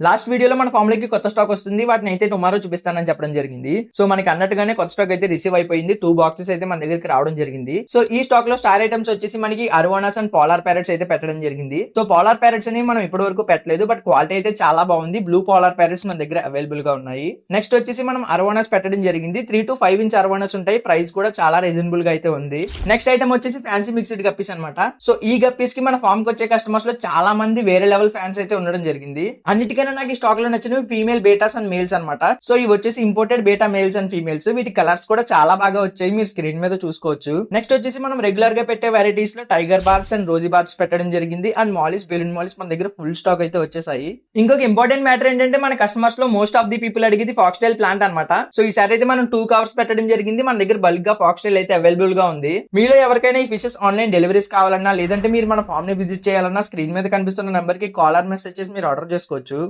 Last వీడియోలో మన form లోకి కొత్త స్టాక్ వస్తుంది, వాటిని అయితే టుమారో చూపిస్తానని చెప్పడం జరిగింది. సో మనకి అన్నట్టుగానే కొత్త స్టాక్ అయితే రిసీవ్ అయిపోయింది. 2 బాక్సెస్ అయితే మన దగ్గరికి రావడం జరిగింది. సో ఈ స్టాక్ లో స్టార్ ఐటమ్స్ వచ్చేసి మనకి అరోవానాస్ అండ్ పోలార్ ప్యారెట్స్ అయితే పెట్టడం జరిగింది. సో పోలార్ ప్యారెట్స్ అని మనం ఇప్పటి వరకు పెట్టలేదు, బట్ క్వాలిటీ అయితే చాలా బాగుంది. బ్లూ పోలార్ ప్యారెట్స్ మన దగ్గర అవైలబుల్ గా ఉన్నాయి. నెక్స్ట్ వచ్చేసి మనం అరోవానాస్ పెట్టడం జరిగింది. 3 to 5 ఇంచ్ అరోవానాస్ ఉంటాయి. ప్రైస్ కూడా చాలా రీజనబుల్ గా అయితే ఉంది. నెక్స్ట్ ఐటమ్ వచ్చేసి ఫ్యాన్సీ మిక్స్డ్ గప్పీస్ అనమాట. సో ఈ గప్పీస్ కి మన ఫామ్ కి వచ్చే కస్టమర్స్ లో చాలా మంది వేరే లెవెల్ ఫ్యాన్స్ అయితే ఉండడం జరిగింది. అన్నిటికైనా నాకు ఈ స్టాక్ లో ఫీమేల్ బేటాస్ అండ్ మేల్స్ అనమాట. సో ఇవి వచ్చేసి imported beta males and females. వీటి కలర్స్ కూడా చాలా బాగా వచ్చాయి, మీరు స్క్రీన్ మీద చూసుకోవచ్చు. నెక్స్ట్ వచ్చేసి మనం రెగ్యులర్ గా పెట్టే వెరైటీస్ లో tiger barbs and rosy barbs పెట్టడం జరిగింది. అండ్ మాలిస్, బెలూన్ మాలిస్ మన దగ్గర ఫుల్ స్టాక్ అయితే వచ్చేసాయి. ఇంకొక ఇంపార్టెంట్ మ్యాటర్ ఏంటంటే మన కస్టమర్స్ లో మోస్ట్ ఆఫ్ ది పీపుల్ అడిగేది ఫాక్స్టైల్ ప్లాంట్ అనమాట. సో ఈసారి అయితే మనం 2 కవర్స్ పెట్టడం జరిగింది. మన దగ్గర బల్క్ గా ఫాక్స్టైల్ అయితే అవైలబుల్ గా ఉంది. మీలో ఎవరికైనా ఈ ఫిషెస్ ఆన్లైన్ డెలివరీస్ కావాలన్నా, లేదంటే మీరు మన ఫామ్ ని విజిట్ చేయాలన్నా స్క్రీన్ మీద కనిపిస్తున్న నెంబర్ కి కాల్ ఆర్ మెసేజ్ చేసి మీరు ఆర్డర్ చేసుకోవచ్చు.